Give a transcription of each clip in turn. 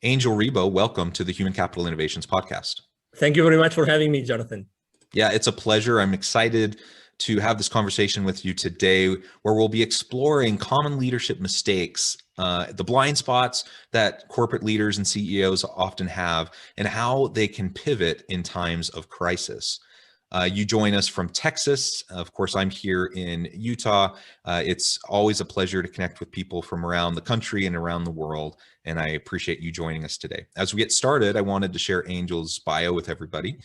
Angel Ribo, welcome to the Human Capital Innovations Podcast. Thank you very much for having me, Jonathan. Yeah, it's a pleasure. I'm excited to have this conversation with you today, where we'll be exploring common leadership mistakes, the blind spots that corporate leaders and CEOs often have, and how they can pivot in times of crisis. You join us from Texas. Of course, I'm here in Utah. It's always a pleasure to connect with people from around the country and around the world, and I appreciate you joining us today. As we get started, I wanted to share Angel's bio with everybody.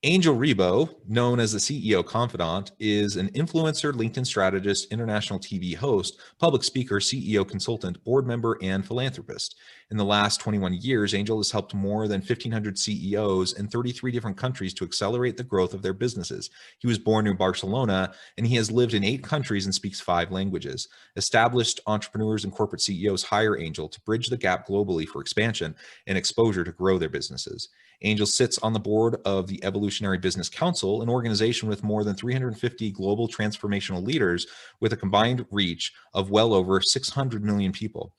Angel Ribo, known as the CEO Confidant, is an influencer, LinkedIn strategist, international TV host, public speaker, CEO consultant, board member, and philanthropist. In the last 21 years, Angel has helped more than 1,500 CEOs in 33 different countries to accelerate the growth of their businesses. He was born in Barcelona, and he has lived in 8 countries and speaks 5 languages. Established entrepreneurs and corporate CEOs hire Angel to bridge the gap globally for expansion and exposure to grow their businesses. Angel sits on the board of the Evolutionary Business Council, an organization with more than 350 global transformational leaders with a combined reach of well over 600 million people.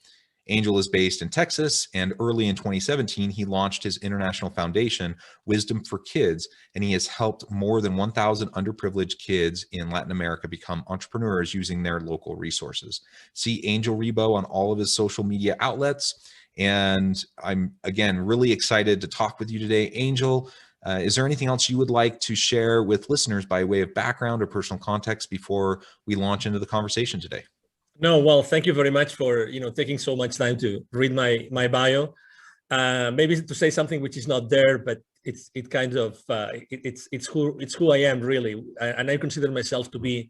Angel is based in Texas, and early in 2017, he launched his international foundation, Wisdom for Kids, and he has helped more than 1,000 underprivileged kids in Latin America become entrepreneurs using their local resources. See Angel Ribo on all of his social media outlets. And I'm, again, really excited to talk with you today. Angel, is there anything else you would like to share with listeners by way of background or personal context before we launch into the conversation today? No, well, thank you very much for taking so much time to read my bio. Maybe to say something which is not there, but it's who I am really, and I consider myself to be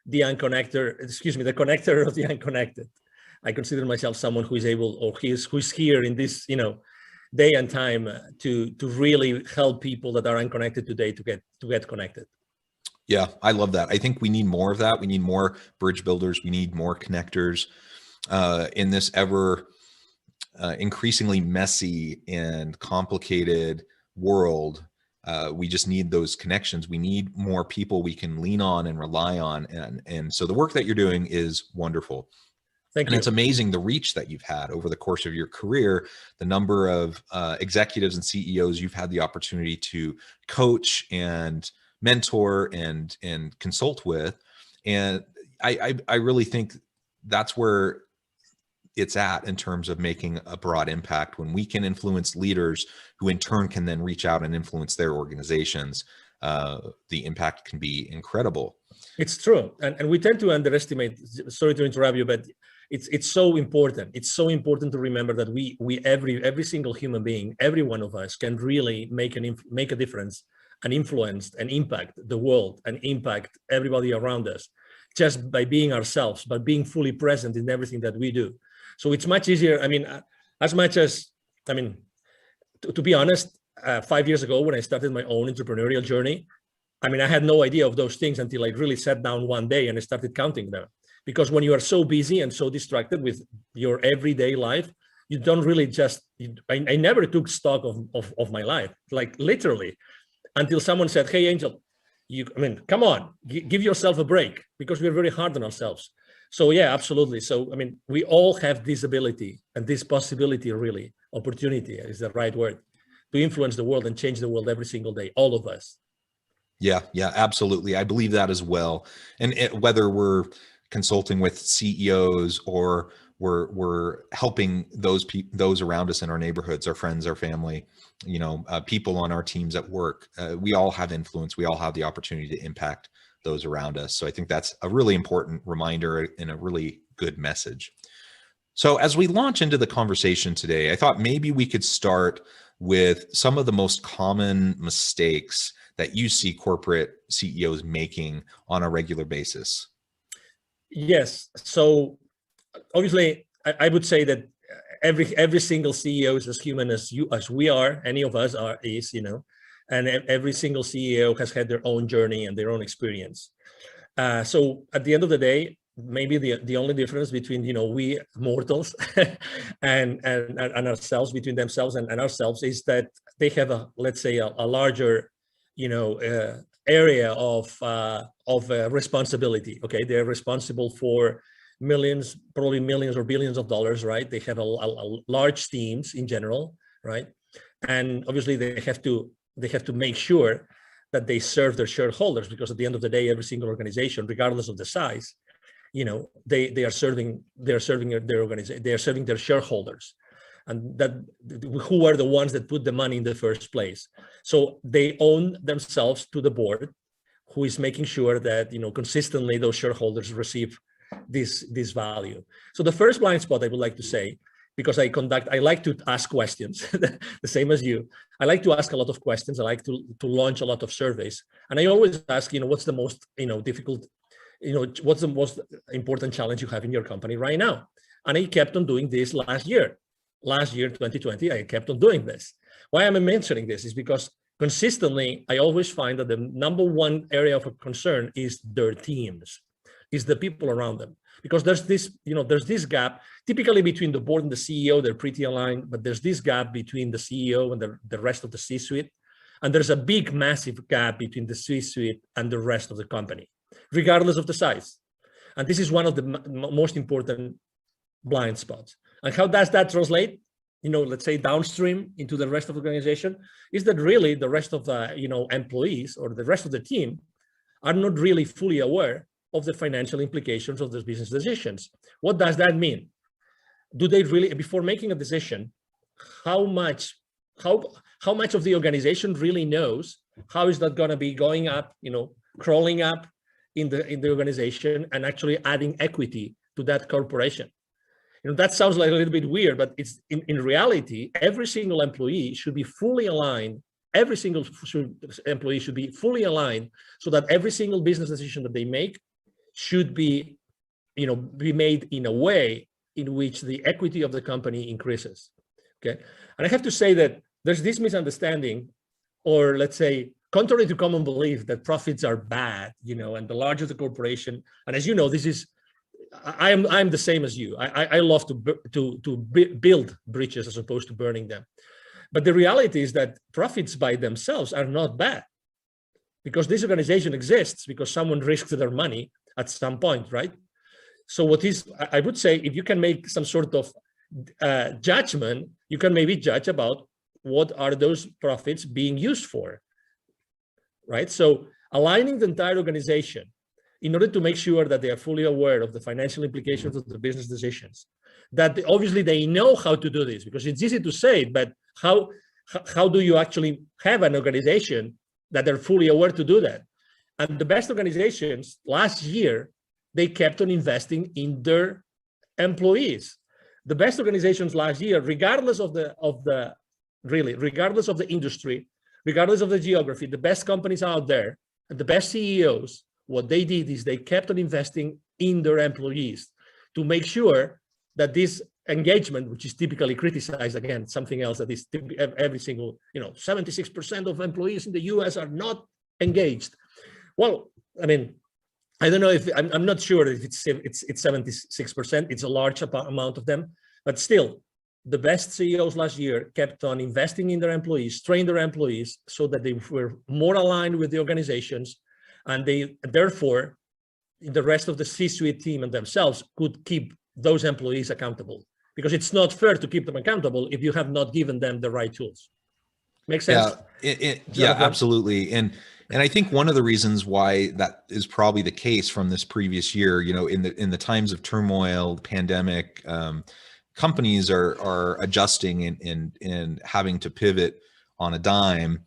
the connector of the unconnected. I consider myself someone who is able, or who's here in this, day and time to really help people that are unconnected today to get connected. Yeah, I love that. I think we need more of that. We need more bridge builders. We need more connectors in this ever increasingly messy and complicated world. We just need those connections. We need more people we can lean on and rely on. And so the work that you're doing is wonderful. Thank you. And it's amazing the reach that you've had over the course of your career, the number of executives and CEOs you've had the opportunity to coach and mentor and consult with. And I really think that's where it's at in terms of making a broad impact, when we can influence leaders who in turn can then reach out and influence their organizations. The impact can be incredible. It's true. And we tend to underestimate, sorry to interrupt you, but it's so important. It's so important to remember that every single human being, every one of us can really make a difference and influence and impact the world and impact everybody around us just by being ourselves, by being fully present in everything that we do. So it's much easier. To be honest, 5 years ago when I started my own entrepreneurial journey, I had no idea of those things until I really sat down one day and I started counting them. Because when you are so busy and so distracted with your everyday life, you don't really I never took stock of my life, like literally, until someone said, "Hey, Angel, come on, give yourself a break," because we're very hard on ourselves. So yeah, absolutely. So, we all have this ability and this possibility, really, opportunity is the right word, to influence the world and change the world every single day, all of us. Yeah, absolutely. I believe that as well. And whether we're consulting with CEOs or we're helping those around us in our neighborhoods, our friends, our family, people on our teams at work, we all have influence. We all have the opportunity to impact those around us. So I think that's a really important reminder and a really good message. So as we launch into the conversation today, I thought maybe we could start with some of the most common mistakes that you see corporate CEOs making on a regular basis. Yes. So obviously, I would say that every single CEO is as human as we are. Any of us is, and every single CEO has had their own journey and their own experience. So at the end of the day, maybe the only difference between we mortals and ourselves, between themselves and ourselves, is that they have a larger area of responsibility. Okay, they're responsible for millions, probably millions or billions of dollars, right? They have a large teams in general, right? And obviously they have to make sure that they serve their shareholders, because at the end of the day, every single organization, regardless of the size, they are serving their organization, they are serving their shareholders, and that who are the ones that put the money in the first place. So they own themselves to the board, who is making sure that consistently those shareholders receive this value. So the first blind spot I would like to say, because I like to ask questions, the same as you. I like to ask a lot of questions. I like to launch a lot of surveys, and I always ask, what's the most difficult, what's the most important challenge you have in your company right now? And I kept on doing this last year, 2020. I kept on doing this. Why am I mentioning this? Is because consistently, I always find that the number one area of concern is their teams, is the people around them. Because there's this gap, typically between the board and the CEO, they're pretty aligned, but there's this gap between the CEO and the rest of the C-suite. And there's a big, massive gap between the C-suite and the rest of the company, regardless of the size. And this is one of the most important blind spots. And how does that translate, let's say downstream into the rest of the organization? Is that really the rest of the, employees or the rest of the team are not really fully aware of the financial implications of those business decisions. What does that mean? Do they really, before making a decision, how much of the organization really knows? How is that going to be going up, crawling up in the organization and actually adding equity to that corporation? That sounds like a little bit weird, but it's in reality, every single employee should be fully aligned. Every single employee should be fully aligned, so that every single business decision that they make should be made in a way in which the equity of the company increases. Okay. And I have to say that there's this misunderstanding, or let's say, contrary to common belief, that profits are bad, and the larger the corporation. And as you know, I'm the same as you. I love to build bridges as opposed to burning them. But the reality is that profits by themselves are not bad, because this organization exists because someone risked their money at some point, right? So I would say, if you can make some sort of judgment, you can maybe judge about what are those profits being used for, right? So aligning the entire organization in order to make sure that they are fully aware of the financial implications of the business decisions, that obviously they know how to do this, because it's easy to say it, but how do you actually have an organization that are fully aware to do that? And the best organizations last year, they kept on investing in their employees. The best organizations last year, regardless of the industry, regardless of the geography, the best companies out there and the best CEOs, what they did is they kept on investing in their employees to make sure that this engagement, which is typically criticized, again, something else that is every single, 76% of employees in the US are not engaged. Well, I mean, I don't know if I'm not sure if it's 76%. It's a large amount of them, but still, the best CEOs last year kept on investing in their employees, trained their employees so that they were more aligned with the organizations, and they therefore, the rest of the C-suite team and themselves could keep those employees accountable, because it's not fair to keep them accountable if you have not given them the right tools. Make sense? Yeah, absolutely. And I think one of the reasons why that is probably the case from this previous year, in the times of turmoil, the pandemic, companies are adjusting and having to pivot on a dime,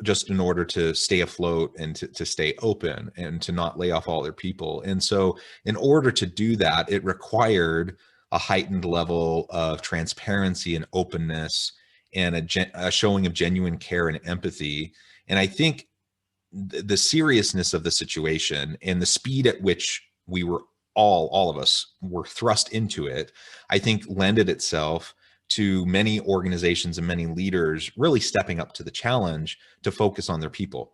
just in order to stay afloat and to stay open and to not lay off all their people. And so in order to do that, it required a heightened level of transparency and openness and a showing of genuine care and empathy. And I think the seriousness of the situation and the speed at which we were all of us were thrust into it, I think lended itself to many organizations and many leaders really stepping up to the challenge to focus on their people.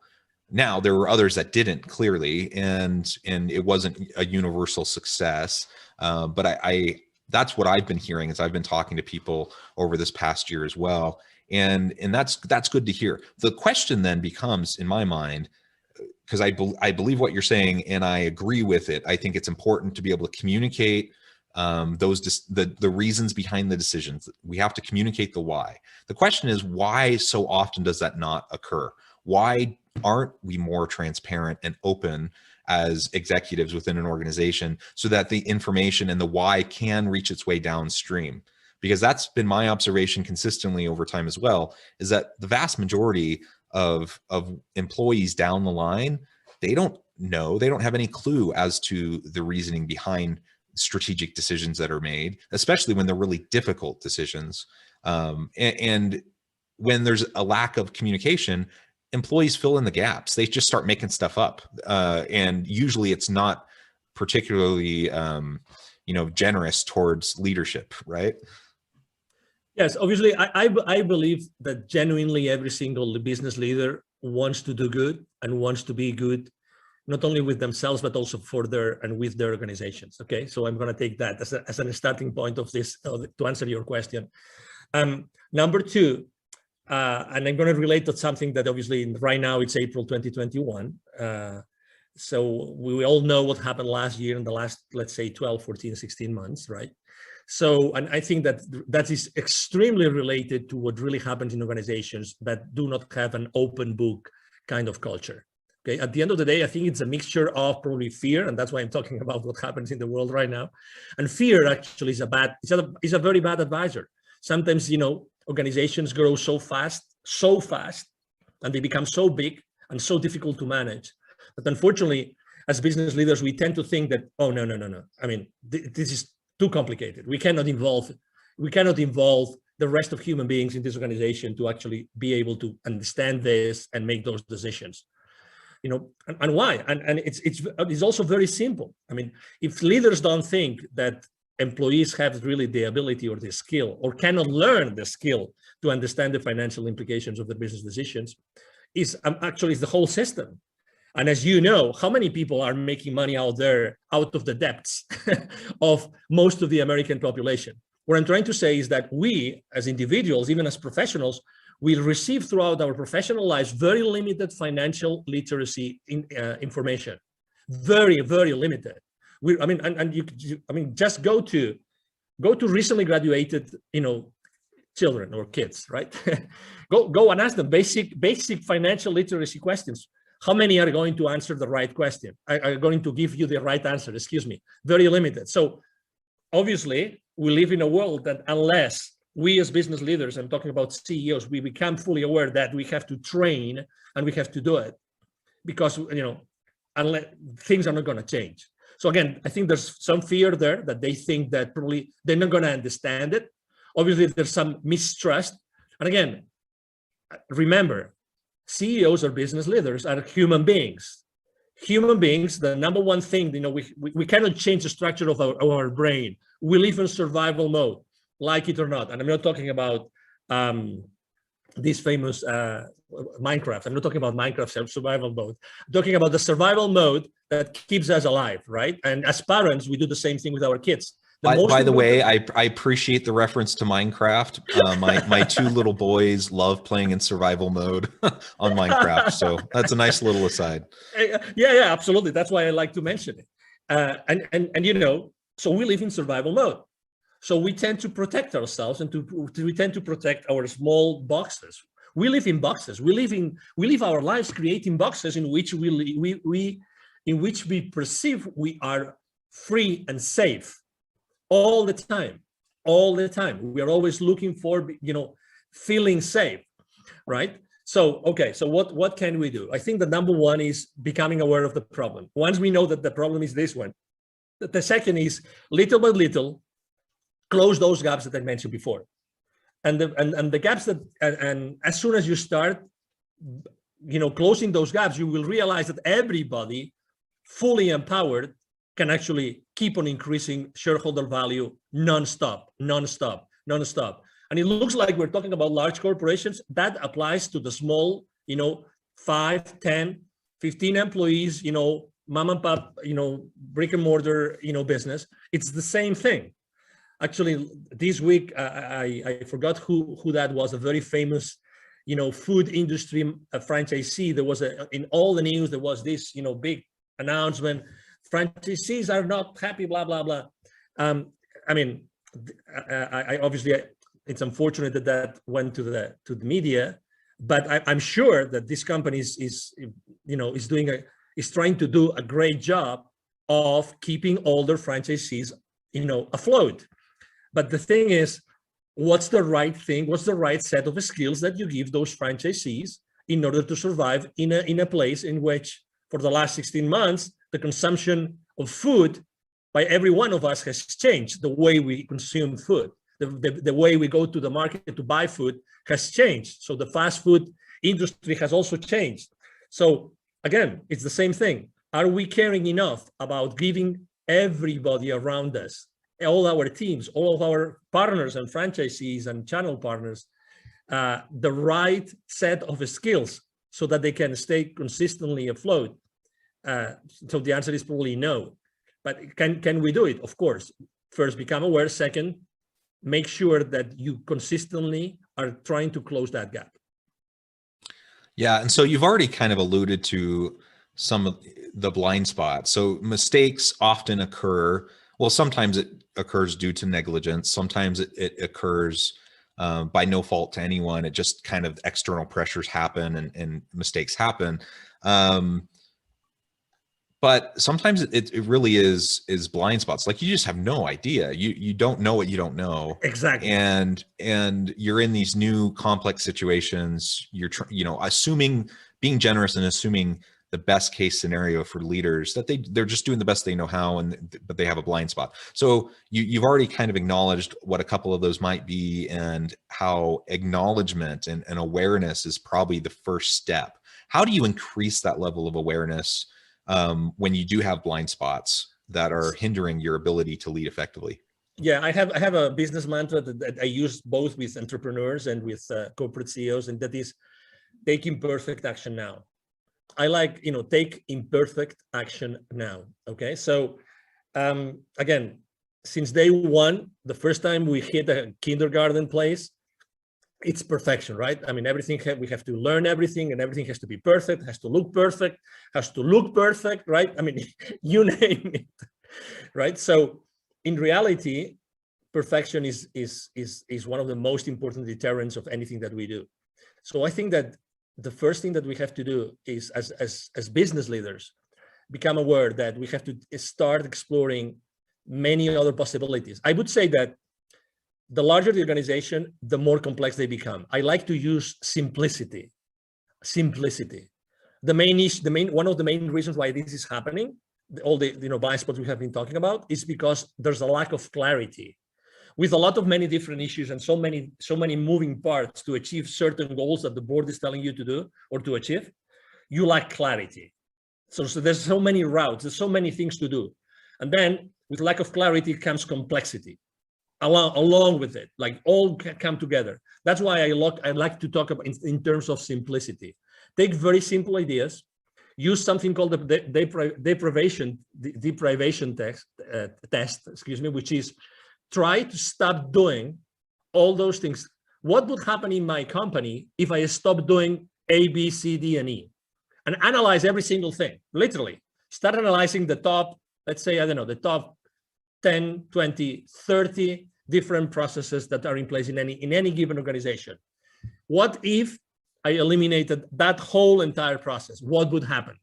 Now, there were others that didn't, clearly, and it wasn't a universal success. But that's what I've been hearing as I've been talking to people over this past year as well. And that's good to hear. The question then becomes, in my mind, because I believe what you're saying, and I agree with it. I think it's important to be able to communicate the reasons behind the decisions. We have to communicate the why. The question is, why so often does that not occur? Why aren't we more transparent and open as executives within an organization so that the information and the why can reach its way downstream? Because that's been my observation consistently over time as well, is that the vast majority of employees down the line, they don't know, they don't have any clue as to the reasoning behind strategic decisions that are made, especially when they're really difficult decisions. And when there's a lack of communication, employees fill in the gaps. They just start making stuff up. And usually it's not particularly, generous towards leadership, right? Yes, obviously, I believe that genuinely every single business leader wants to do good and wants to be good, not only with themselves, but also for with their organizations. Okay, so I'm going to take that as a starting point of this to answer your question. Number two, and I'm going to relate to something that obviously right now it's April 2021. So we all know what happened last year in the last, let's say, 12, 14, 16 months, right? So, and I think that is extremely related to what really happens in organizations that do not have an open book kind of culture. Okay, at the end of the day, I think it's a mixture of probably fear, and that's why I'm talking about what happens in the world right now. And fear actually is a very bad advisor. Sometimes, organizations grow so fast, and they become so big and so difficult to manage. But unfortunately, as business leaders, we tend to think that, oh, no. I mean, this is too complicated. We cannot involve the rest of human beings in this organization to actually be able to understand this and make those decisions. And why? And it's also very simple. I mean, if leaders don't think that employees have really the ability or the skill, or cannot learn the skill to understand the financial implications of the business decisions, is the whole system. And as you know, how many people are making money out there, out of the depths of most of the American population? What I'm trying to say is that we, as individuals, even as professionals, we receive throughout our professional lives very limited financial literacy information, very, very limited. Just go to recently graduated, children or kids, right? go and ask them basic financial literacy questions. How many are going to answer the right question? Are going to give you the right answer? Excuse me. Very limited. So obviously, we live in a world that unless we as business leaders, I'm talking about CEOs, we become fully aware that we have to train and we have to do it, because unless things are not going to change. So again, I think there's some fear there that they think that probably they're not going to understand it. Obviously, there's some mistrust. And again, remember, CEOs or business leaders are human beings. Human beings, the number one thing, we cannot change the structure of our brain. We live in survival mode, like it or not. And I'm not talking about this famous Minecraft. I'm not talking about Minecraft survival mode. I'm talking about the survival mode that keeps us alive, right? And as parents, we do the same thing with our kids. By the way, I appreciate the reference to Minecraft. My two little boys love playing in survival mode on Minecraft. So that's a nice little aside. Yeah, absolutely. That's why I like to mention it. So we live in survival mode. So we tend to protect ourselves and we tend to protect our small boxes. We live in boxes. We live our lives creating boxes in which we perceive we are free and safe. All the time. We are always looking for, feeling safe, right? So, okay, so what can we do? I think the number one is becoming aware of the problem. Once we know that the problem is this one, the second is little by little, close those gaps that I mentioned before. And the gaps and as soon as you start, closing those gaps, you will realize that everybody fully empowered can actually keep on increasing shareholder value nonstop. And it looks like we're talking about large corporations. That applies to the small, 5, 10, 15 employees, mom and pop, brick and mortar, business. It's the same thing. Actually, this week, I forgot who that was, a very famous, food industry franchisee. There was in all the news, there was this, big announcement. Franchisees are not happy, blah, blah, blah. I mean, I obviously, it's unfortunate that went to the media, but I'm sure that this company is trying to do a great job of keeping all their franchisees, afloat. But the thing is, what's the right thing? What's the right set of skills that you give those franchisees in order to survive in a place in which, for the last 16 months, the consumption of food by every one of us has changed. The way we consume food, the way we go to the market to buy food has changed. So the fast food industry has also changed. So again, it's the same thing. Are we caring enough about giving everybody around us, all our teams, all of our partners and franchisees and channel partners, the right set of skills so that they can stay consistently afloat? So the answer is probably no. But can we do it? Of course. First, become aware. Second, make sure that you consistently are trying to close that gap. Yeah, and so you've already kind of alluded to some of the blind spots. So mistakes often occur. Well, sometimes it occurs due to negligence. Sometimes it occurs by no fault to anyone. It just kind of external pressures happen and mistakes happen. But sometimes it really is blind spots. Like, you just have no idea. You don't know what you don't know. Exactly. And you're in these new complex situations. You're being generous and assuming the best case scenario for leaders, that they're just doing the best they know how, but they have a blind spot. So you've already kind of acknowledged what a couple of those might be, and how acknowledgement and awareness is probably the first step. How do you increase that level of awareness when you do have blind spots that are hindering your ability to lead effectively? Yeah, I have a business mantra that I use both with entrepreneurs and with corporate CEOs, and that is take imperfect action now. I like, take imperfect action now. Okay. So again, since day one, the first time we hit a kindergarten place, it's perfection, right? I mean, we have to learn everything, and everything has to be perfect, has to look perfect, right? I mean, you name it, right? So in reality, perfection is one of the most important deterrents of anything that we do. So I think that the first thing that we have to do is, as business leaders, become aware that we have to start exploring many other possibilities. I would say that the larger the organization, the more complex they become. I like to use simplicity. One of the main reasons why this is happening, all the blind spots we have been talking about, is because there's a lack of clarity. With a lot of many different issues and so many moving parts to achieve certain goals that the board is telling you to do or to achieve, you lack clarity. So there's so many routes, there's so many things to do. And then with lack of clarity comes complexity along with it, like all come together. That's why I like to talk about in terms of simplicity. Take very simple ideas, use something called the deprivation test, which is try to stop doing all those things. What would happen in my company if I stopped doing A, B, C, D, and E? And analyze every single thing, literally. Start analyzing the top, let's say, I don't know, the top 10, 20, 30 different processes that are in place in any given organization. What if I eliminated that whole entire process? What would happen?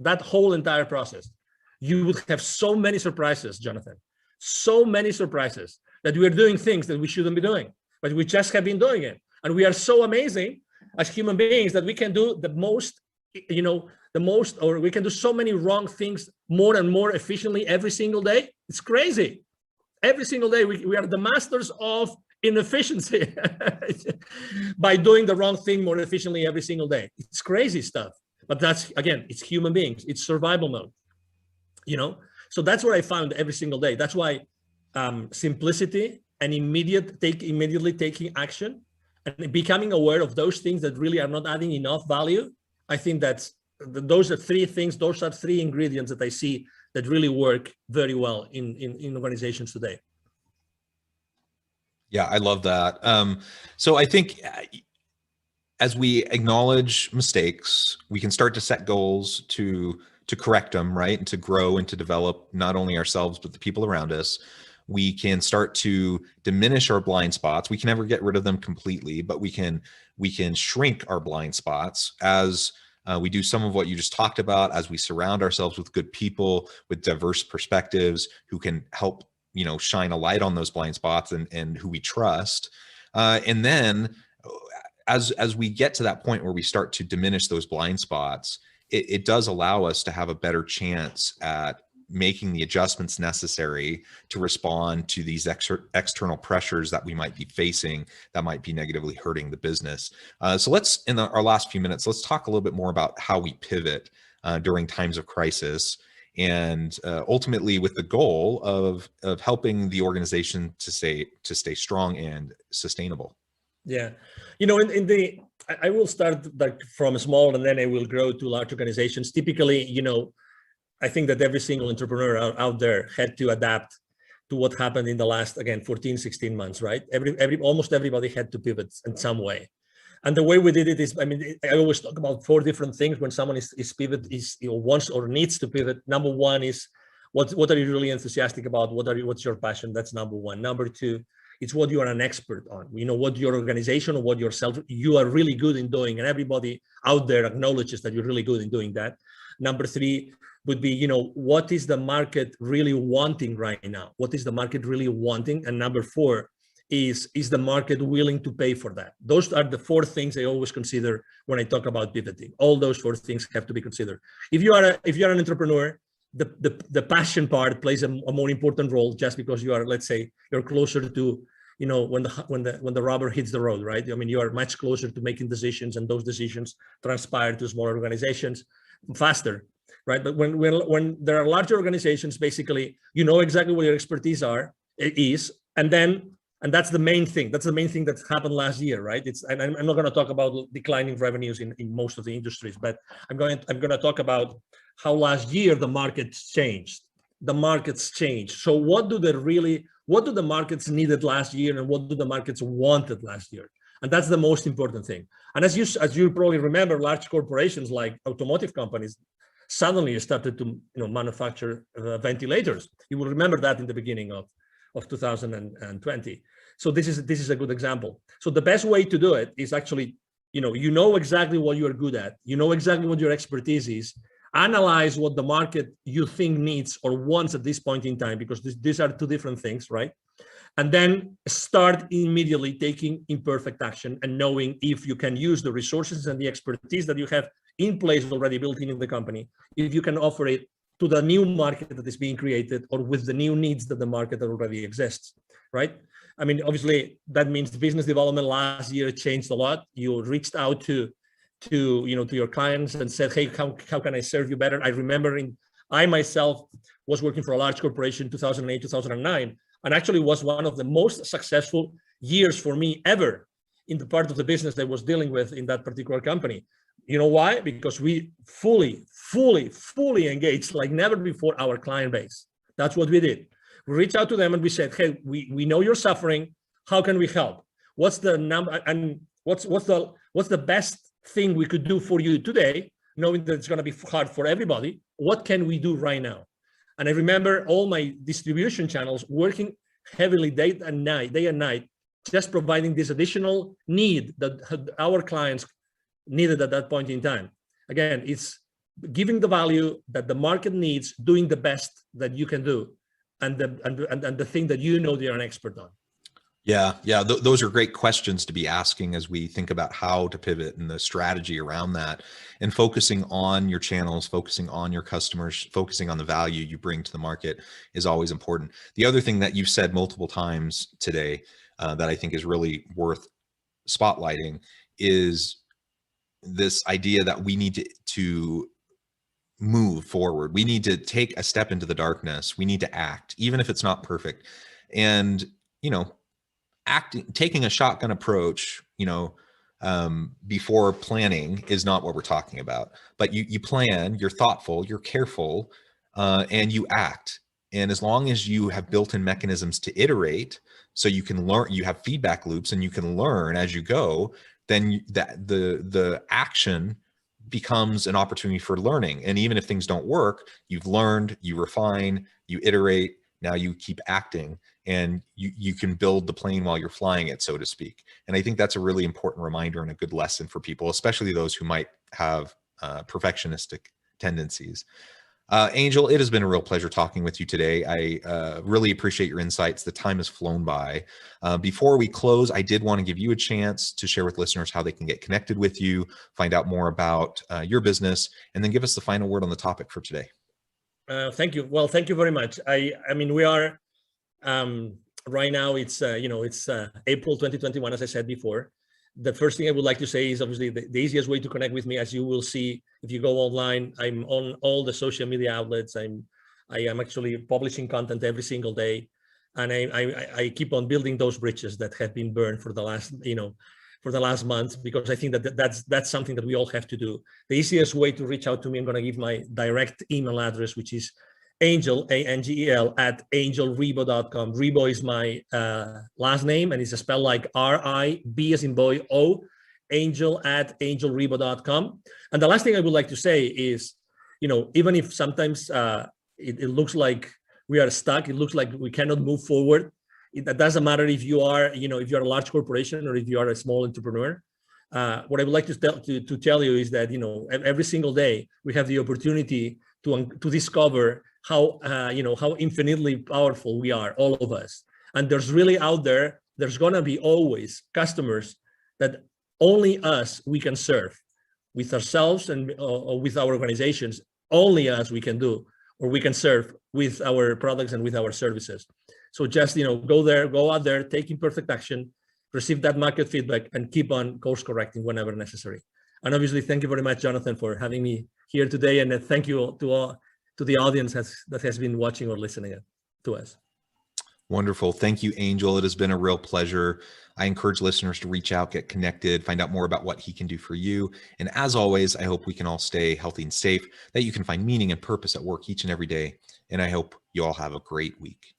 That whole entire process. You would have so many surprises, Jonathan. So many surprises that we are doing things that we shouldn't be doing, but we just have been doing it. And we are so amazing as human beings that we can do the most, or we can do so many wrong things more and more efficiently every single day. It's crazy. Every single day, we are the masters of inefficiency by doing the wrong thing more efficiently every single day. It's crazy stuff. But that's, again, it's human beings. It's survival mode, So that's what I found every single day. That's why simplicity and immediately taking action and becoming aware of those things that really are not adding enough value. I think those are three things. Those are three ingredients that I see that really work very well in organizations today. Yeah, I love that. So I think as we acknowledge mistakes, we can start to set goals to correct them, right? And to grow and to develop not only ourselves, but the people around us. We can start to diminish our blind spots. We can never get rid of them completely, but we can shrink our blind spots as we do some of what you just talked about, as we surround ourselves with good people, with diverse perspectives who can help, shine a light on those blind spots and who we trust. And then as we get to that point where we start to diminish those blind spots, it does allow us to have a better chance at making the adjustments necessary to respond to these external pressures that we might be facing that might be negatively hurting the business. So let's, in our last few minutes, let's talk a little bit more about how we pivot during times of crisis, and ultimately with the goal of helping the organization to stay strong and sustainable. Yeah, I will start like from small, and then I will grow to large organizations. Typically, I think that every single entrepreneur out there had to adapt to what happened in the last, again, 14, 16 months, right? Almost everybody had to pivot in some way. And the way we did it is, I always talk about 4 different things when someone wants or needs to pivot. Number 1 is, what are you really enthusiastic about? What's your passion? That's number 1. Number 2, it's what you are an expert on. What your organization or what yourself, you are really good in doing, and everybody out there acknowledges that you're really good in doing that. Number 3 would be, what is the market really wanting right now? What is the market really wanting? And number 4 is the market willing to pay for that? Those are the 4 things I always consider when I talk about pivoting. All those 4 things have to be considered. If you are an entrepreneur, the passion part plays a more important role, just because you are, let's say, you're closer to, when the rubber hits the road, right? You are much closer to making decisions, and those decisions transpire to smaller organizations faster, right? But when there are larger organizations, basically, exactly what your expertise is, and that's the main thing. That's the main thing that happened last year, right? And I'm not going to talk about declining revenues in most of the industries, but I'm going to talk about how last year the markets changed. The markets changed. So what do the markets needed last year, and what do the markets wanted last year? And that's the most important thing. And as you probably remember, large corporations like automotive companies suddenly started to manufacture ventilators. You will remember that in the beginning of 2020. So this is a good example. So the best way to do it is actually, exactly what you're good at. Exactly what your expertise is. Analyze what the market you think needs or wants at this point in time, because these are 2 different things, right? And then start immediately taking imperfect action and knowing if you can use the resources and the expertise that you have in place already built in the company, if you can offer it to the new market that is being created, or with the new needs that the market already exists, right? Obviously, that means business development last year changed a lot. You reached out to your clients and said, hey, how can I serve you better? I remember I myself was working for a large corporation 2008, 2009, and actually was one of the most successful years for me ever in the part of the business that I was dealing with in that particular company. You know why? Because we fully engaged like never before our client base. That's what we did. We reached out to them and we said, hey, we know you're suffering. How can we help? What's the number, and what's the best thing we could do for you today, knowing that it's going to be hard for everybody? What can we do right now? And I remember all my distribution channels working heavily day and night, just providing this additional need that our clients needed at that point in time. Again, it's giving the value that the market needs, doing the best that you can do, and the thing that you're an expert on. Yeah. Those are great questions to be asking as we think about how to pivot and the strategy around that, and focusing on your channels, focusing on your customers, focusing on the value you bring to the market is always important. The other thing that you've said multiple times today that I think is really worth spotlighting is this idea that we need to move forward. We need to take a step into the darkness. We need to act, even if it's not perfect. And, taking a shotgun approach, before planning is not what we're talking about. But you plan, you're thoughtful, you're careful, and you act. And as long as you have built-in mechanisms to iterate, so you can learn, you have feedback loops and you can learn as you go, then the action becomes an opportunity for learning. And even if things don't work, you've learned, you refine, you iterate, now you keep acting, and you can build the plane while you're flying it, so to speak. And I think that's a really important reminder and a good lesson for people, especially those who might have perfectionistic tendencies. Angel, it has been a real pleasure talking with you today. I really appreciate your insights. The time has flown by. Before we close, I did want to give you a chance to share with listeners how they can get connected with you, find out more about your business, and then give us the final word on the topic for today. Thank you. Well, thank you very much. I mean, we are right now. It's it's April 2021, as I said before. The first thing I would like to say is obviously the easiest way to connect with me, as you will see if you go online. I'm on all the social media outlets. I am actually publishing content every single day, and I keep on building those bridges that have been burned for the last for the last month, because I think that that's something that we all have to do. The easiest way to reach out to me, I'm going to give my direct email address, which is Angel, ANGEL, @angelribo.com. Ribo is my last name, and it's spelled like R-I-B as in boy, O, Angel @angelribo.com. And the last thing I would like to say is, even if sometimes it looks like we are stuck, it looks like we cannot move forward. It doesn't matter if you are, if you're a large corporation or if you are a small entrepreneur. What I would like to tell you is that, every single day we have the opportunity to discover how infinitely powerful we are, all of us. And there's really out there, there's gonna be always customers that only us we can serve with ourselves and or with our organizations. Only us we can do, or we can serve with our products and with our services. So just go out there, take imperfect action, receive that market feedback, and keep on course correcting whenever necessary. And obviously, thank you very much, Jonathan, for having me here today. And thank you to the audience that has been watching or listening to us. Wonderful. Thank you, Angel. It has been a real pleasure. I encourage listeners to reach out, get connected, find out more about what he can do for you. And as always, I hope we can all stay healthy and safe, that you can find meaning and purpose at work each and every day. And I hope you all have a great week.